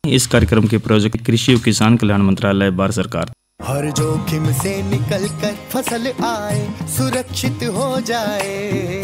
इस कार्यक्रम के प्रायोजक कृषि और किसान कल्याण मंत्रालय, भारत सरकार। हर जोखिम से निकल कर फसल आए, सुरक्षित हो जाए,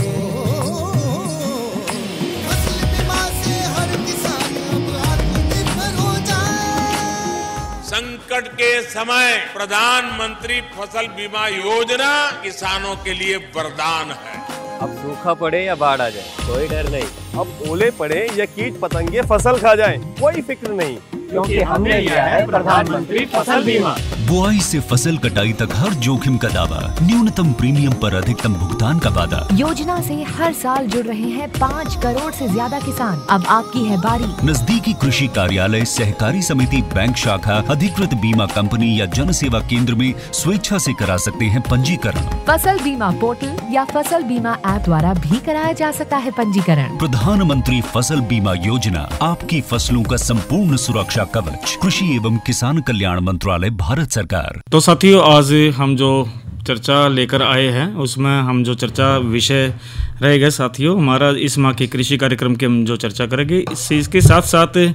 फसल बीमा से हर किसान अब आत्मनिर्भर हो जाए। संकट के समय प्रधानमंत्री फसल बीमा योजना किसानों के लिए वरदान है। अब सूखा पड़े या बाढ़ आ जाए कोई डर नहीं, अब ओले पड़े या कीट पतंगे फसल खा जाए कोई फिक्र नहीं, क्योंकि हमने लिया है प्रधानमंत्री फसल बीमा। बुआई से फसल कटाई तक हर जोखिम का दावा, न्यूनतम प्रीमियम पर अधिकतम भुगतान का वादा। योजना से हर साल जुड़ रहे हैं 5 करोड़ से ज्यादा किसान। अब आपकी है बारी। नजदीकी कृषि कार्यालय, सहकारी समिति, बैंक शाखा, अधिकृत बीमा कंपनी या जन सेवा केंद्र में स्वेच्छा से करा सकते हैं पंजीकरण। फसल बीमा पोर्टल या फसल बीमा ऐप द्वारा भी कराया जा सकता है पंजीकरण। प्रधानमंत्री फसल बीमा योजना, आपकी फसलों का संपूर्ण सुरक्षा कवच। कृषि एवं किसान कल्याण मंत्रालय, भारत सरकार। तो साथियों, आज हम जो चर्चा लेकर आए हैं उसमें हम जो चर्चा विषय रहेगा साथियों, हमारा इस माह के कृषि कार्यक्रम की हम जो चर्चा करेंगे, इसके साथ साथ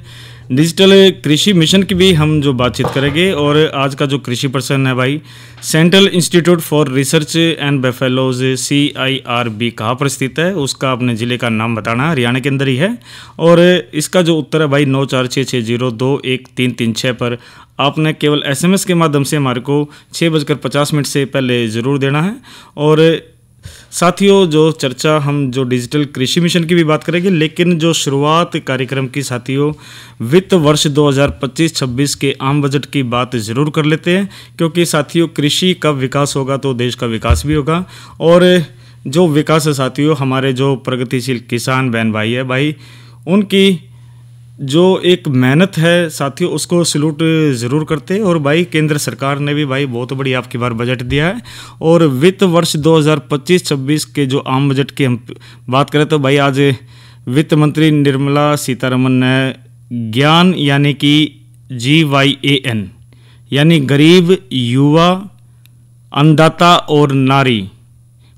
डिजिटल कृषि मिशन की भी हम जो बातचीत करेंगे। और आज का जो कृषि पर्सन है भाई, central institute for research and buffaloes CIRB कहाँ पर स्थित है, उसका अपने ज़िले का नाम बताना, हरियाणा के अंदर ही है। और इसका जो उत्तर है भाई 9466021336 पर आपने केवल SMS के माध्यम से हमारे को 6:50 से पहले ज़रूर देना है। और साथियों, जो चर्चा हम जो डिजिटल कृषि मिशन की भी बात करेंगे, लेकिन जो शुरुआत कार्यक्रम की साथियों वित्त वर्ष 2025-26 के आम बजट की बात ज़रूर कर लेते हैं, क्योंकि साथियों कृषि का विकास होगा तो देश का विकास भी होगा। और जो विकास है साथियों, हमारे जो प्रगतिशील किसान बहन भाई है भाई, उनकी जो एक मेहनत है साथियों, उसको सैल्यूट ज़रूर करते हैं। और भाई केंद्र सरकार ने भी भाई बहुत बड़ी आपकी बार बजट दिया है। और वित्त वर्ष 2025-26 के जो आम बजट की हम बात करें तो भाई आज वित्त मंत्री निर्मला सीतारमन ने ज्ञान यानी कि GYAN यानी गरीब, युवा, अन्नदाता और नारी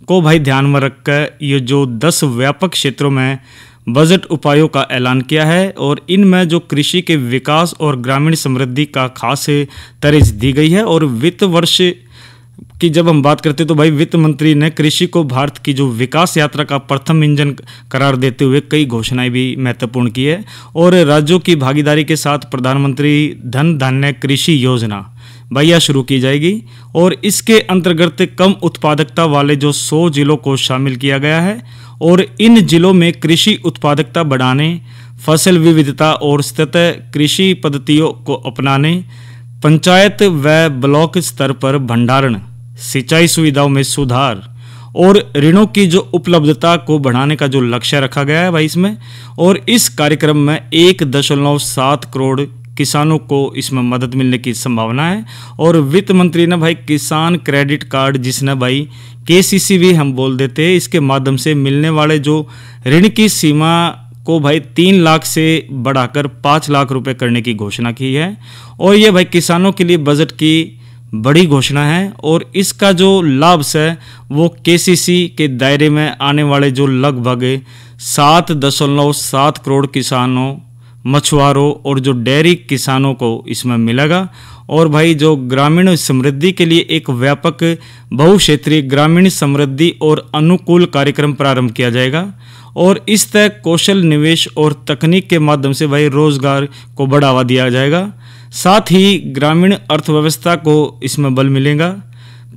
को भाई ध्यान में रखकर ये जो 10 व्यापक क्षेत्रों में बजट उपायों का ऐलान किया है। और इनमें जो कृषि के विकास और ग्रामीण समृद्धि का खास तरजीह दी गई है। और वित्त वर्ष की जब हम बात करते हैं तो भाई वित्त मंत्री ने कृषि को भारत की जो विकास यात्रा का प्रथम इंजन करार देते हुए कई घोषणाएं भी महत्वपूर्ण की है। और राज्यों की भागीदारी के साथ प्रधानमंत्री धन धान्य कृषि योजना भैया शुरू की जाएगी। और इसके अंतर्गत कम उत्पादकता वाले जो 100 जिलों को शामिल किया गया है। और इन जिलों में कृषि उत्पादकता बढ़ाने, फसल विविधता और सतत कृषि पद्धतियों को अपनाने, पंचायत व ब्लॉक स्तर पर भंडारण, सिंचाई सुविधाओं में सुधार और ऋणों की जो उपलब्धता को बढ़ाने का जो लक्ष्य रखा गया है भाई इसमें। और इस कार्यक्रम में 1.7 करोड़ किसानों को इसमें मदद मिलने की संभावना है। और वित्त मंत्री ने भाई किसान क्रेडिट कार्ड, जिसने भाई KCC भी हम बोल देते हैं, इसके माध्यम से मिलने वाले जो ऋण की सीमा को भाई 3 लाख से बढ़ाकर 5 लाख रुपए करने की घोषणा की है। और ये भाई किसानों के लिए बजट की बड़ी घोषणा है। और इसका जो लाभ है वो KCC के दायरे में आने वाले जो लगभग 7.7 करोड़ किसानों, मछुआरों और जो डेयरी किसानों को इसमें मिलेगा। और भाई जो ग्रामीण समृद्धि के लिए एक व्यापक बहुक्षेत्रीय ग्रामीण समृद्धि और अनुकूल कार्यक्रम प्रारंभ किया जाएगा। और इस तरह कौशल निवेश और तकनीक के माध्यम से भाई रोजगार को बढ़ावा दिया जाएगा। साथ ही ग्रामीण अर्थव्यवस्था को इसमें बल मिलेगा।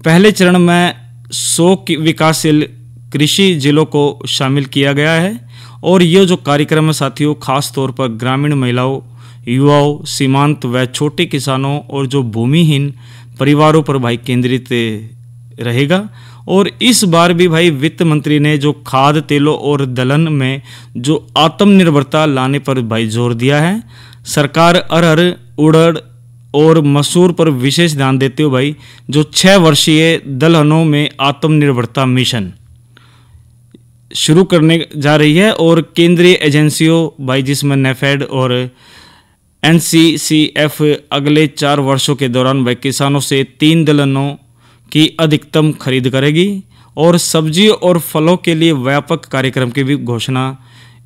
पहले चरण में 100 विकासशील कृषि जिलों को शामिल किया गया है। और ये जो कार्यक्रम है साथियों, खास तौर पर ग्रामीण महिलाओं, युवाओं, सीमांत व छोटे किसानों और जो भूमिहीन परिवारों पर भाई केंद्रित रहेगा। और इस बार भी भाई वित्त मंत्री ने जो खाद्य तेलों और दलहन में जो आत्मनिर्भरता लाने पर भाई जोर दिया है। सरकार अरहर, उड़द और मसूर पर विशेष ध्यान देते हुए भाई जो 6 वर्षीय दलहनों में आत्मनिर्भरता मिशन शुरू करने जा रही है। और केंद्रीय एजेंसियों भाई जिसमें नेफेड और NCCF अगले 4 वर्षों के दौरान भाई किसानों से 3 दलहनों की अधिकतम खरीद करेगी। और सब्जियों और फलों के लिए व्यापक कार्यक्रम की भी घोषणा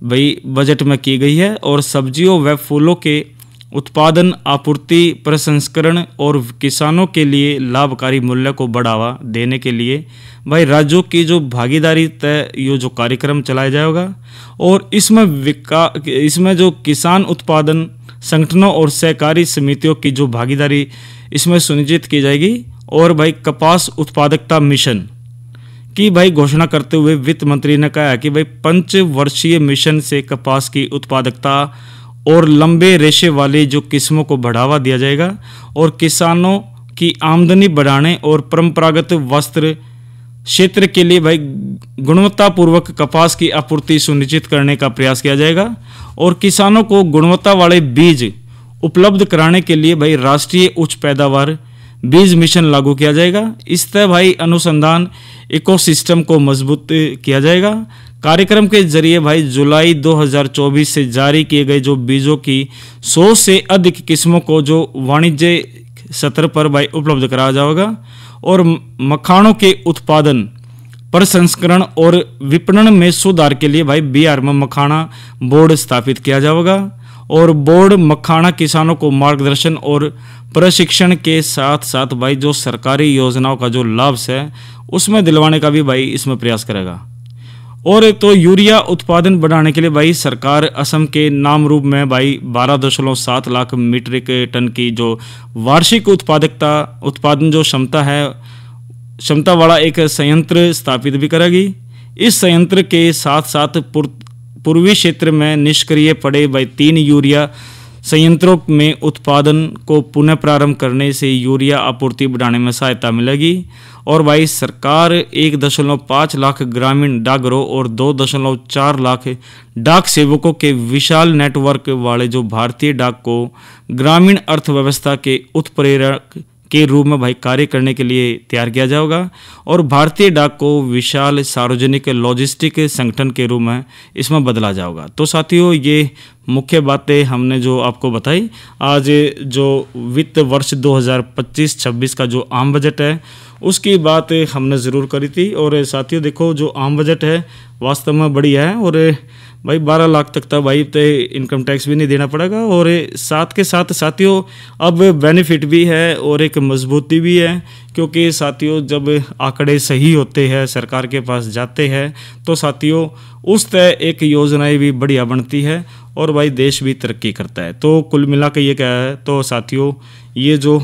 भाई बजट में की गई है। और सब्जियों व फूलों के उत्पादन, आपूर्ति, प्रसंस्करण और किसानों के लिए लाभकारी मूल्य को बढ़ावा देने के लिए भाई राज्यों की जो भागीदारी तय ये जो कार्यक्रम चलाया जाएगा और इसमें जो किसान उत्पादन संगठनों और सहकारी समितियों की जो भागीदारी इसमें सुनिश्चित की जाएगी। और भाई कपास उत्पादकता मिशन की भाई घोषणा करते हुए वित्त मंत्री ने कहा कि भाई 5 वर्षीय मिशन से कपास की उत्पादकता और लंबे रेशे वाली जो किस्मों को बढ़ावा दिया जाएगा और किसानों की आमदनी बढ़ाने और परंपरागत वस्त्र क्षेत्र के लिए भाई गुणवत्तापूर्वक कपास की आपूर्ति सुनिश्चित करने का प्रयास किया जाएगा और किसानों को गुणवत्ता वाले बीज उपलब्ध कराने के लिए भाई राष्ट्रीय उच्च पैदावार बीज मिशन लागू किया जाएगा। इस तरह भाई अनुसंधान इकोसिस्टम को मजबूत किया जाएगा। कार्यक्रम के जरिए भाई जुलाई 2024 से जारी किए गए जो बीजों की 100 से अधिक किस्मों को जो वाणिज्य स्तर पर भाई उपलब्ध कराया जाएगा और मखानों के उत्पादन, प्रसंस्करण और विपणन में सुधार के लिए भाई बिहार में मखाना बोर्ड स्थापित किया जाएगा और बोर्ड मखाना किसानों को मार्गदर्शन और प्रशिक्षण के साथ साथ भाई जो सरकारी योजनाओं का जो लाभ है उसमें दिलवाने का भी भाई इसमें प्रयास करेगा। और तो यूरिया उत्पादन बढ़ाने के लिए भाई सरकार असम के नाम रूप में भाई 12.7 लाख मीट्रिक टन की जो वार्षिक उत्पादन जो क्षमता वाला एक संयंत्र स्थापित भी करेगी। इस संयंत्र के साथ साथ पूर्वी क्षेत्र में निष्क्रिय पड़े भाई 3 यूरिया संयंत्रों में उत्पादन को पुनः प्रारंभ करने से यूरिया आपूर्ति बढ़ाने में सहायता मिलेगी। और भाई सरकार 1.5 लाख ग्रामीण डाकघरों और 2.4 लाख डाक सेवकों के विशाल नेटवर्क वाले जो भारतीय डाक को ग्रामीण अर्थव्यवस्था के उत्प्रेरक के रूप में भाई कार्य करने के लिए तैयार किया जाएगा और भारतीय डाक को विशाल सार्वजनिक लॉजिस्टिक संगठन के रूप में इसमें बदला जाएगा। तो साथियों, ये मुख्य बातें हमने जो आपको बताई। आज जो वित्त वर्ष 2025-26 का जो आम बजट है उसकी बात हमने ज़रूर करी थी। और साथियों देखो, जो आम बजट है वास्तव में बढ़िया है और भाई 12 लाख तक भाई तो इनकम टैक्स भी नहीं देना पड़ेगा और साथ के साथ साथियों अब बेनिफिट भी है और एक मजबूती भी है, क्योंकि साथियों जब आंकड़े सही होते हैं सरकार के पास जाते हैं तो साथियों उस तरह एक योजनाएं भी बढ़िया बनती है और भाई देश भी तरक्की करता है। तो कुल मिला के ये क्या है, तो साथियों ये जो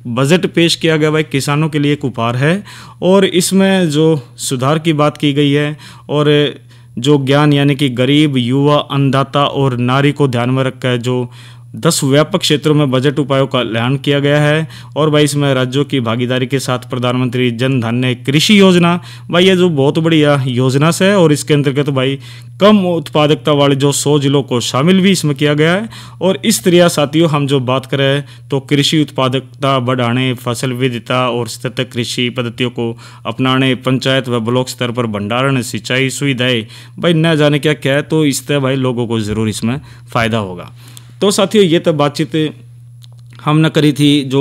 बजट पेश किया गया भाई किसानों के लिए एक उपहार है और इसमें जो सुधार की बात की गई है और जो ज्ञान यानी कि गरीब, युवा, अन्नदाता और नारी को ध्यान में रखकर जो 10 व्यापक क्षेत्रों में बजट उपायों का ऐलान किया गया है। और भाई इसमें राज्यों की भागीदारी के साथ प्रधानमंत्री जन धन कृषि योजना भाई ये जो बहुत बढ़िया योजना है और इसके अंतर्गत भाई कम उत्पादकता वाले जो 100 जिलों को शामिल भी इसमें किया गया है। और इस तरह साथियों हम जो बात करें तो कृषि उत्पादकता बढ़ाने, फसल विविधता और सतत कृषि पद्धतियों को अपनाने, पंचायत व ब्लॉक स्तर पर भंडारण, सिंचाई सुविधाएं भाई न जाने क्या क्या है, तो इस तरह भाई लोगों को ज़रूर इसमें फ़ायदा होगा। तो साथियों ये तो बातचीत हमने करी थी जो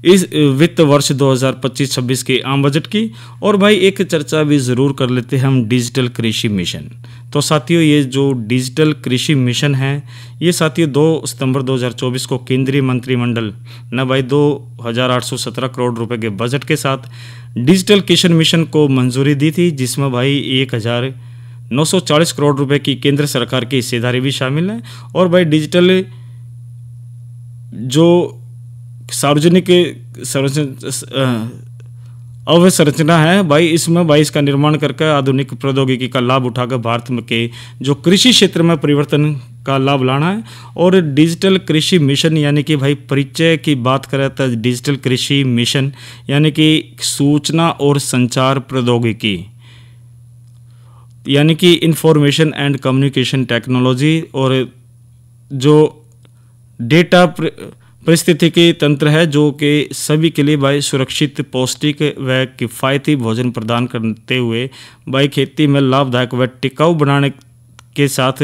इस वित्त वर्ष 2025-26 के आम बजट की। और भाई एक चर्चा भी ज़रूर कर लेते हैं हम डिजिटल कृषि मिशन। तो साथियों ये जो डिजिटल कृषि मिशन है ये साथियों 2 सितंबर 2024 को केंद्रीय मंत्रिमंडल ने भाई 2,817 करोड़ रुपए के बजट के साथ डिजिटल कृषि मिशन को मंजूरी दी थी, जिसमें भाई 1,940 करोड़ रुपए की केंद्र सरकार की हिस्सेदारी भी शामिल है। और भाई डिजिटल जो सार्वजनिक अवसंरचना है भाई इसमें भाई इसका निर्माण करके आधुनिक प्रौद्योगिकी का लाभ उठाकर भारत में के जो कृषि क्षेत्र में परिवर्तन का लाभ लाना है। और डिजिटल कृषि मिशन यानी कि भाई परिचय की बात करें तो डिजिटल कृषि मिशन यानी कि सूचना और संचार प्रौद्योगिकी यानी कि इंफॉर्मेशन एंड कम्युनिकेशन टेक्नोलॉजी और जो डेटा पारिस्थितिकी तंत्र है जो कि सभी के लिए भाई सुरक्षित, पौष्टिक व किफ़ायती भोजन प्रदान करते हुए भाई खेती में लाभदायक व टिकाऊ बनाने के साथ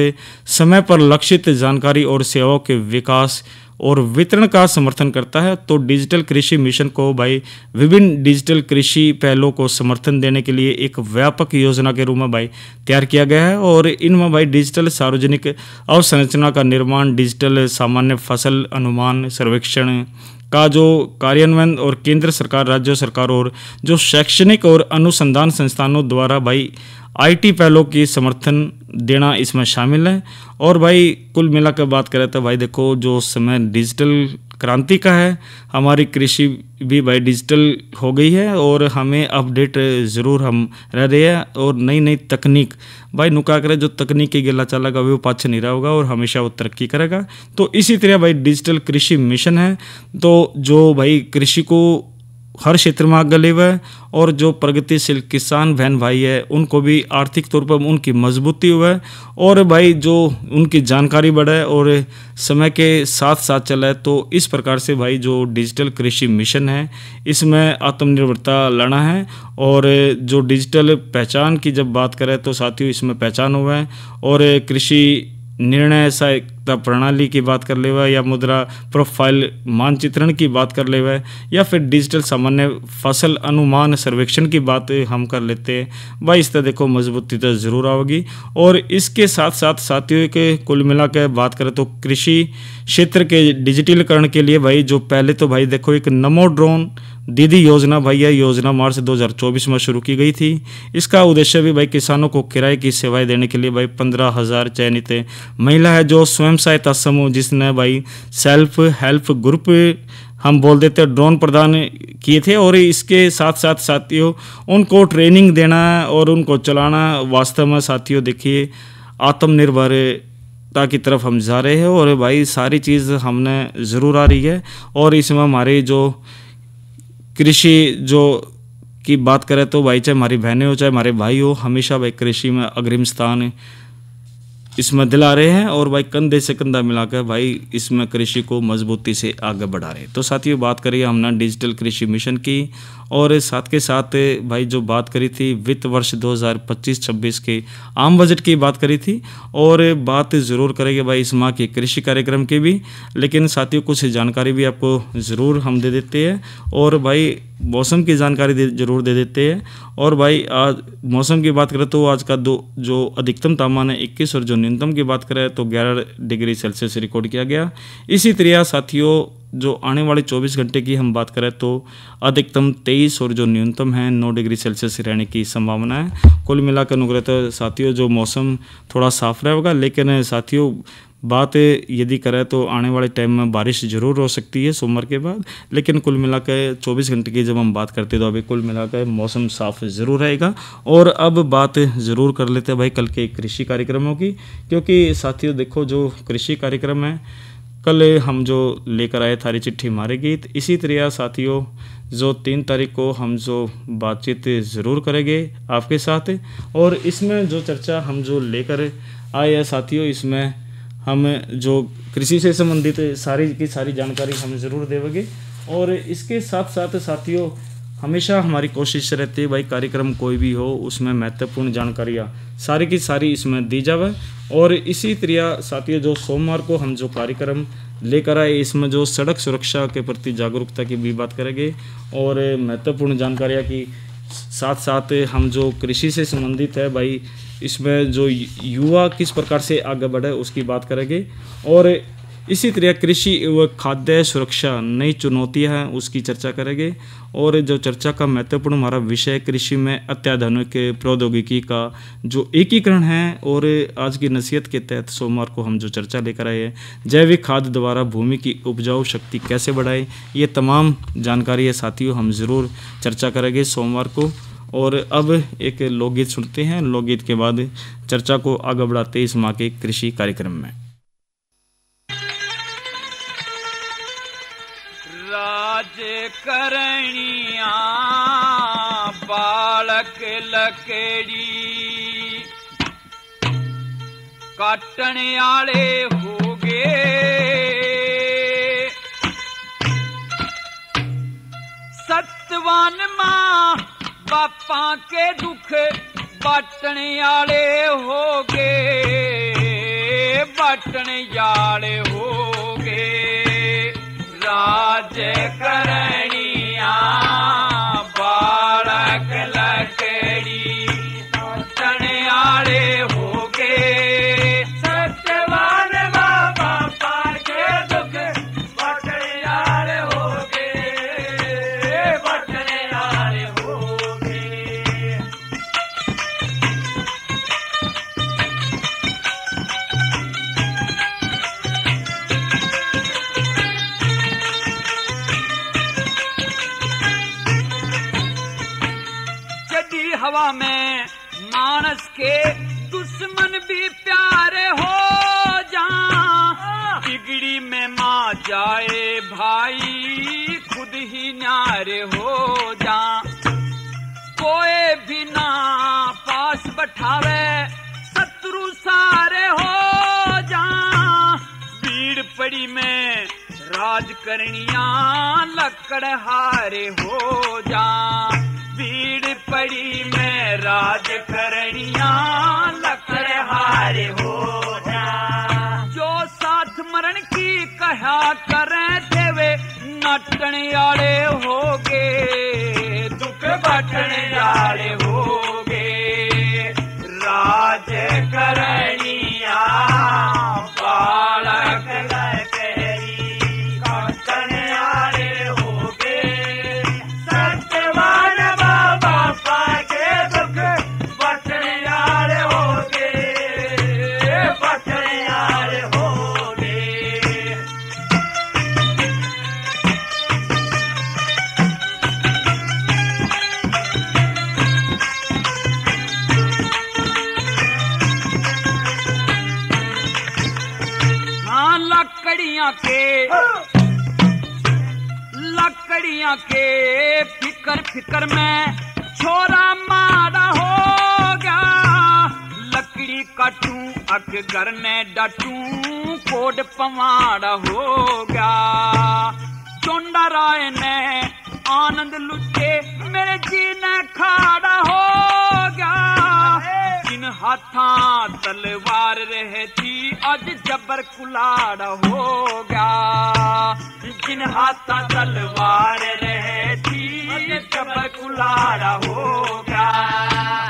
समय पर लक्षित जानकारी और सेवाओं के विकास और वितरण का समर्थन करता है। तो डिजिटल कृषि मिशन को भाई विभिन्न डिजिटल कृषि पहलों को समर्थन देने के लिए एक व्यापक योजना के रूप में भाई तैयार किया गया है। और इनमें भाई डिजिटल सार्वजनिक अवसंरचना का निर्माण, डिजिटल सामान्य फसल अनुमान सर्वेक्षण का जो कार्यान्वयन और केंद्र सरकार, राज्य सरकार और जो शैक्षणिक और अनुसंधान संस्थानों द्वारा भाई आईटी पहलों की समर्थन देना इसमें शामिल है। और भाई कुल मिलाकर बात करें तो भाई देखो जो समय डिजिटल क्रांति का है, हमारी कृषि भी भाई डिजिटल हो गई है और हमें अपडेट ज़रूर हम रह रहे हैं। और नई नई तकनीक भाई नुका करे जो तकनीकी गिला चलेगा वो पाछे नहीं रहा होगा और हमेशा वो तरक्की करेगा। तो इसी तरह भाई डिजिटल कृषि मिशन है तो जो भाई कृषि को हर क्षेत्र में आगे ले हुआ है और जो प्रगतिशील किसान बहन भाई है उनको भी आर्थिक तौर पर उनकी मजबूती हुआ है और भाई जो उनकी जानकारी बढ़े और समय के साथ साथ चला है। तो इस प्रकार से भाई जो डिजिटल कृषि मिशन है इसमें आत्मनिर्भरता लाना है। और जो डिजिटल पहचान की जब बात करें तो साथियों इसमें पहचान हुआ है और कृषि निर्णय सहायता प्रणाली की बात कर ले हुआ या मुद्रा प्रोफाइल मानचित्रण की बात कर ले हुआ या फिर डिजिटल सामान्य फसल अनुमान सर्वेक्षण की बात हम कर लेते हैं भाई। इस तरह देखो मजबूती तो ज़रूर आएगी। और इसके साथ साथ साथियों के कुल मिला के बात करें तो कृषि क्षेत्र के डिजिटलीकरण के लिए भाई जो पहले तो भाई देखो एक नमो ड्रोन दीदी योजना भाई यह योजना मार्च 2024 में शुरू की गई थी। इसका उद्देश्य भी भाई किसानों को किराए की सेवाएं देने के लिए भाई 15,000 चयनित महिला है जो स्वयं सहायता समूह जिसने भाई सेल्फ हेल्प ग्रुप हम बोल देते हैं ड्रोन प्रदान किए थे। और इसके साथ साथ साथियों उनको ट्रेनिंग देना और उनको चलाना वास्तव में साथियों देखिए आत्मनिर्भरता की तरफ हम जा रहे हैं और भाई सारी चीज़ हमने ज़रूर आ रही है। और इसमें हमारे जो कृषि जो की बात करें तो भाई चाहे हमारी बहनें हो चाहे हमारे भाई हो हमेशा भाई कृषि में अग्रिम स्थान इसमें दिला रहे हैं और भाई कंधे से कंधा मिलाकर भाई इसमें कृषि को मजबूती से आगे बढ़ा रहे हैं। तो साथियों बात करिए हमने डिजिटल कृषि मिशन की और साथ के साथ भाई जो बात करी थी वित्त वर्ष 2025-26 के आम बजट की बात करी थी और बात ज़रूर करेंगे भाई इस माह के कृषि कार्यक्रम की भी। लेकिन साथियों कुछ जानकारी भी आपको ज़रूर हम दे देते हैं और भाई मौसम की जानकारी ज़रूर दे देते हैं। और भाई आज मौसम की बात करें तो आज का जो अधिकतम तापमान है 21 और जो न्यूनतम की बात करें तो 11 डिग्री सेल्सियस रिकॉर्ड किया गया। इसी तरह साथियों जो आने वाले 24 घंटे की हम बात करें तो अधिकतम 23 और जो न्यूनतम है 9 डिग्री सेल्सियस रहने की संभावना है। कुल मिलाकर नुकरे तो साथियों जो मौसम थोड़ा साफ रहेगा। लेकिन साथियों बात यदि करें तो आने वाले टाइम में बारिश ज़रूर हो सकती है सोमवार के बाद। लेकिन कुल मिलाकर 24 घंटे की जब हम बात करते हैं तो अभी कुल मिलाकर मौसम साफ ज़रूर रहेगा। और अब बात ज़रूर कर लेते हैं भाई कल के कृषि कार्यक्रमों की, क्योंकि साथियों देखो जो कृषि कार्यक्रम है कल हम जो लेकर आए थारी चिट्ठी हमारे गीत। इसी तरह साथियों जो 3 तारीख को हम जो बातचीत ज़रूर करेंगे आपके साथ और इसमें जो चर्चा हम जो लेकर आए हैं साथियों इसमें हम जो कृषि से संबंधित सारी की सारी जानकारी हम ज़रूर देंगे। और इसके साथ साथ साथियों हमेशा हमारी कोशिश रहती है भाई कार्यक्रम कोई भी हो उसमें महत्वपूर्ण जानकारियाँ सारी की सारी इसमें दी जाए। और इसी तरह साथियों जो सोमवार को हम जो कार्यक्रम लेकर आए इसमें जो सड़क सुरक्षा के प्रति जागरूकता की भी बात करेंगे और महत्वपूर्ण जानकारियाँ की साथ साथ हम जो कृषि से संबंधित है भाई इसमें जो युवा किस प्रकार से आगे बढ़े उसकी बात करेंगे। और इसी तरह कृषि व खाद्य सुरक्षा नई चुनौतियां हैं उसकी चर्चा करेंगे। और जो चर्चा का महत्वपूर्ण हमारा विषय कृषि में अत्याधुनिक प्रौद्योगिकी का जो एकीकरण है। और आज की नसीहत के तहत सोमवार को हम जो चर्चा लेकर आए हैं जैविक खाद द्वारा भूमि की उपजाऊ शक्ति कैसे बढ़ाए, ये तमाम जानकारी है साथियों हम ज़रूर चर्चा करेंगे सोमवार को। और अब एक लोकगीत सुनते हैं, लोकगीत के बाद चर्चा को आगे बढ़ाते इस माह के कृषि कार्यक्रम में। राज करनिया बालक लकड़ी काटने आले हो गए सतवान मां बापा के दुख बाटने आले हो गए बाटने आले हो गए। राज करनिया बालक लकड़ी काटने आले हो गए सत्यवान बाबा पाके दुख बटने आले हो गए बटने आले हो गए। चढ़ी हवा में मानस के दुश्मन भी प्यारे हो जा बिगड़ी में माँ जाए भाई खुद ही न्यारे हो जा कोई भी ना पास बैठावे शत्रु सारे हो जा भीड़ पड़ी में राज करनिया लकड़ हारे हो जा भीड़ पड़ी में राज करनिया लकड़ हारे हो जा जो साथ मरण की कहा करें देवे नटने आले होगे दुख बटने आले होगे राज करनिया बालक लकड़ी काटने आले होगे सत्यवान बाबा पाके दुख बटने आले होगे बटने आले होगे। हाँ लकड़ियां के फिकर फिकर में छोरा मारा हो गया लकड़ी काटूं अक घर में डाटूं कोड पवाड़ा हो गया चोंडा राय ने आनंद लुटे मेरे जी ने खाड़ा हो गया जिन हाथा तलवार रहती आज जबर कुलाड़ा हो गया जिन हाथा तलवार रहती जबर कुलाड़ा हो गया।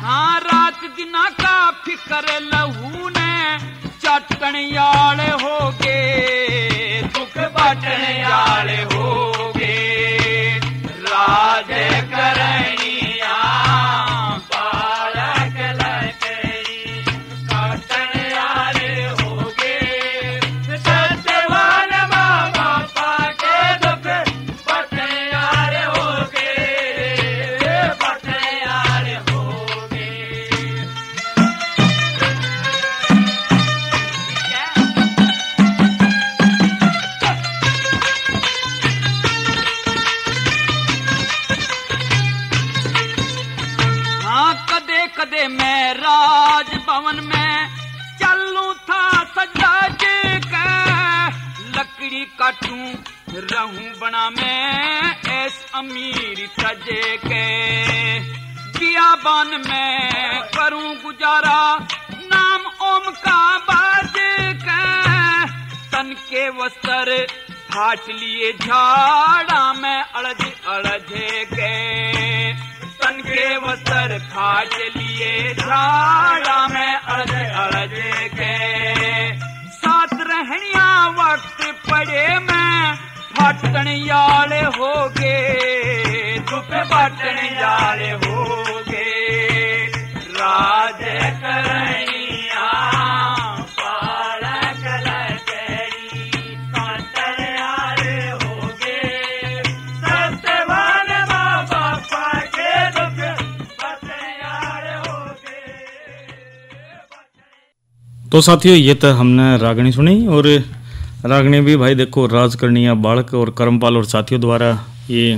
हाँ रात दिना का फिकर लहू ने चटन याले हो गए दुख बटन याले हो गए राज करनिया बालक लकड़ी काटन याले हो गए सत्यवान बाबा पाके दुख बटन याले हो गए बटन याले हो गए। हाँ कदे कदे मैं राज भवन में चलूं था सजाज के लकड़ी काटूं रहूं बना में ऐस अमीर सजे के बियाबान में करूं गुजारा नाम ओम का बाज के तन के वस्त्र फाट लिए झाड़ा में अड़ज अड़जे के तन के वस्त्र फाट लिए झाड़ा में अड़ज अड़जे के साथ रहनिया वक्त पड़े में फटन याले हो गए धूप बटन याले हो गए राज करनिया बालक लकड़ी काटन याले हो गए सत्यवान बाबा पाके दुख बटन याले हो गए। तो साथियों ये तो हमने रागनी सुनी और रागनी भी भाई देखो राज करनिया बालक और कर्मपाल और साथियों द्वारा ये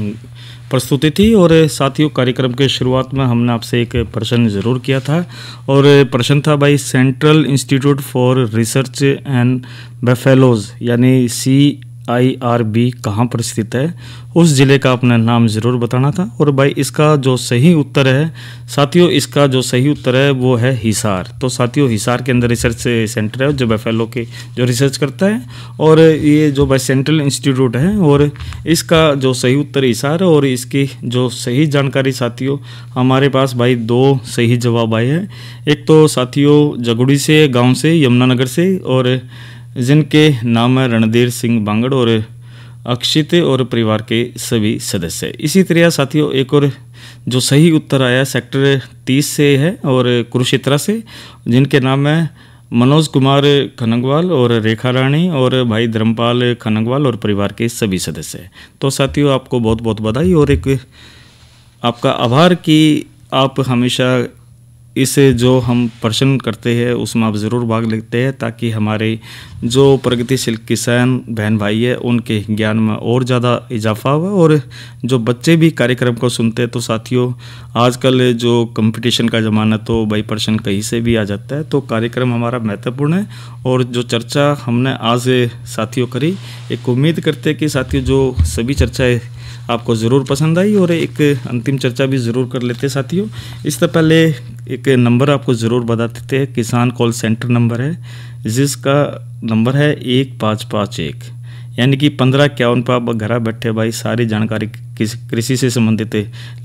प्रस्तुति थी। और साथियों कार्यक्रम के शुरुआत में हमने आपसे एक प्रश्न ज़रूर किया था और प्रश्न था भाई central institute for research and buffaloes यानी IRB कहाँ पर स्थित है, उस ज़िले का अपना नाम ज़रूर बताना था। और भाई इसका जो सही उत्तर है साथियों, इसका जो सही उत्तर है वो है हिसार। तो साथियों हिसार के अंदर रिसर्च सेंटर है जो FLO के जो रिसर्च करता है, और ये जो भाई सेंट्रल इंस्टीट्यूट है, और इसका जो सही उत्तर हिसार है। और इसकी जो सही जानकारी साथियों हमारे पास भाई 2 सही जवाब आए हैं। एक तो साथियों जगुड़ी से गाँव से, यमुनानगर से, और जिनके नाम है रणधीर सिंह बांगड़ और अक्षित और परिवार के सभी सदस्य। इसी तरह साथियों एक और जो सही उत्तर आया सेक्टर 30 से है और कुरुक्षेत्र से, जिनके नाम है मनोज कुमार खनगवाल और रेखा रानी और भाई धर्मपाल खनगवाल और परिवार के सभी सदस्य। तो साथियों आपको बहुत बहुत बधाई और एक आपका आभार कि आप हमेशा इस जो हम प्रश्न करते हैं उसमें आप ज़रूर भाग लेते हैं, ताकि हमारे जो प्रगतिशील किसान बहन भाई है उनके ज्ञान में और ज़्यादा इजाफा हुआ। और जो बच्चे भी कार्यक्रम को सुनते हैं, तो साथियों आजकल जो कंपटीशन का ज़माना, तो भाई प्रश्न कहीं से भी आ जाता है, तो कार्यक्रम हमारा महत्वपूर्ण है। और जो चर्चा हमने आज साथियों करी, एक उम्मीद करते हैं कि साथियों जो सभी चर्चाएँ आपको ज़रूर पसंद आई, और एक अंतिम चर्चा भी ज़रूर कर लेते साथियों। इससे पहले एक नंबर आपको ज़रूर बता देते हैं, किसान कॉल सेंटर नंबर है, जिसका नंबर है 1551, यानी कि 1551 पर आप घर बैठे भाई सारी जानकारी कृषि से संबंधित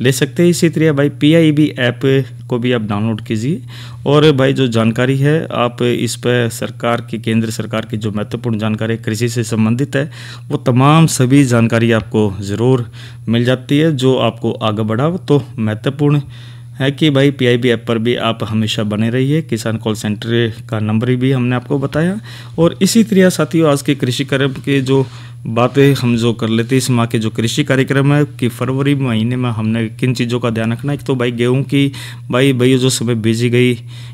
ले सकते हैं। इसी तरह भाई PIB ऐप को भी आप डाउनलोड कीजिए, और भाई जो जानकारी है आप इस पर सरकार की, केंद्र सरकार की जो महत्वपूर्ण जानकारी कृषि से संबंधित है, वो तमाम सभी जानकारी आपको ज़रूर मिल जाती है, जो आपको आगे बढ़ाओ। तो महत्वपूर्ण है कि भाई PIB ऐप पर भी आप हमेशा बने रहिए। किसान कॉल सेंटर का नंबर भी हमने आपको बताया। और इसी तरह साथियों आज के कृषि कार्यक्रम के जो बातें हम जो कर लेते हैं, इस माह के जो कृषि कार्यक्रम है कि फरवरी महीने में हमने किन चीज़ों का ध्यान रखना है। एक तो भाई गेहूं की भाई जो समय बीजी गई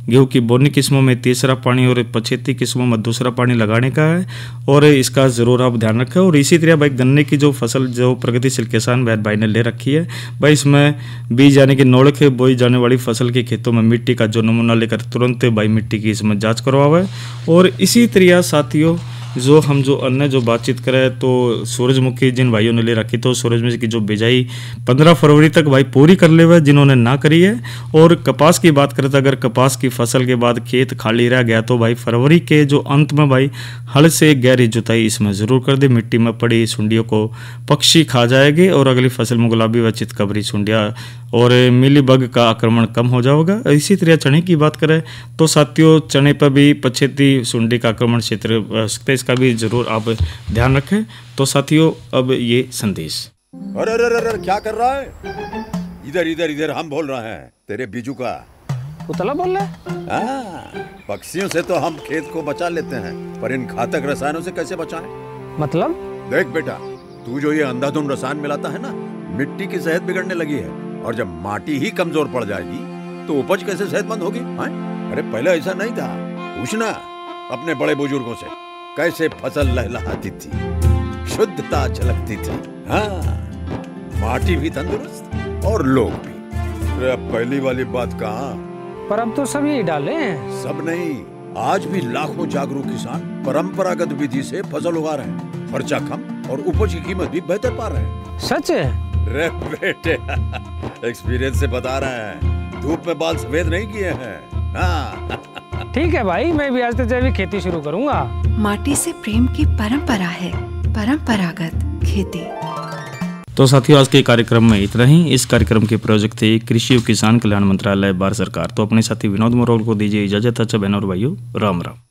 गेहूं की बोनी किस्मों में तीसरा पानी और पछेती किस्मों में दूसरा पानी लगाने का है, और इसका ज़रूर आप ध्यान रखें। और इसी तरह भाई गन्ने की जो फसल जो प्रगतिशील किसान भाई ने ले रखी है, भाई इसमें बीज यानी कि नोड़क बोई जाने वाली फसल के खेतों में मिट्टी का जो नमूना लेकर तुरंत भाई मिट्टी की इसमें जाँच करवावे। और इसी तरह साथियों जो हम जो अन्य जो बातचीत करें, तो सूरजमुखी जिन भाइयों ने ले रखी, तो सूरजमुखी की जो बिजाई 15 फरवरी तक भाई पूरी कर ले हुए जिन्होंने ना करी है। और कपास की बात करें तो अगर कपास की फसल के बाद खेत खाली रह गया, तो भाई फरवरी के जो अंत में भाई हल से गहरी जुताई इसमें ज़रूर कर दे। मिट्टी में पड़ी सुंडियों को पक्षी खा जाएंगे, और अगली फसल में गुलाबी व चितकबरी सुंडिया और मिलीबग का आक्रमण कम हो जाएगा। इसी तरह चने की बात करें तो साथियों चने पर भी पछेती सुंडी का आक्रमण क्षेत्र सकते, इसका भी जरूर आप ध्यान रखें। तो साथियों अब ये संदेश। अरे अरे अरे क्या कर रहा है? इधर इधर इधर हम बोल रहे हैं तेरे बीजू का। पुतला बोल रहा है? पक्षियों से तो हम खेत को बचा लेते हैं, पर इन घातक रसायनों से कैसे बचाएं? मतलब? देख बेटा, तू जो ये अंधाधुंध रसायन मिलाता है ना, मिट्टी की सेहत बिगड़ने लगी है। और जब माटी ही कमजोर पड़ जाएगी तो उपज कैसे सेहतमंद होगी? अरे पहले ऐसा नहीं था। पूछना अपने बड़े बुजुर्गों से, कैसे फसल लहलहाती थी, शुद्धता झलकती थी। हाँ, माटी भी तंदुरुस्त और लोग भी। अरे अब पहली वाली बात कहाँ? पर अब तो सब यही डाले हैं। सब नहीं, आज भी लाखों जागरूक किसान परंपरागत विधि से फसल उगा रहे हैं। खर्चा कम और उपज की कीमत भी बेहतर पा रहे हैं। सच है? रे बेटे एक्सपीरियंस से बता रहे हैं, धूप में बाल सफेद नहीं किए हैं। हाँ। ठीक है भाई, मैं भी आज से जैविक खेती शुरू करूंगा। माटी से प्रेम की परंपरा है, परंपरागत खेती। तो साथियों आज के कार्यक्रम में इतना ही। इस कार्यक्रम के प्रायोजक थे कृषि और किसान कल्याण मंत्रालय, भारत सरकार। तो अपने साथी विनोद मोरोल को दीजिए इजाजत। अच्छा बहनों और भाइयों, राम राम।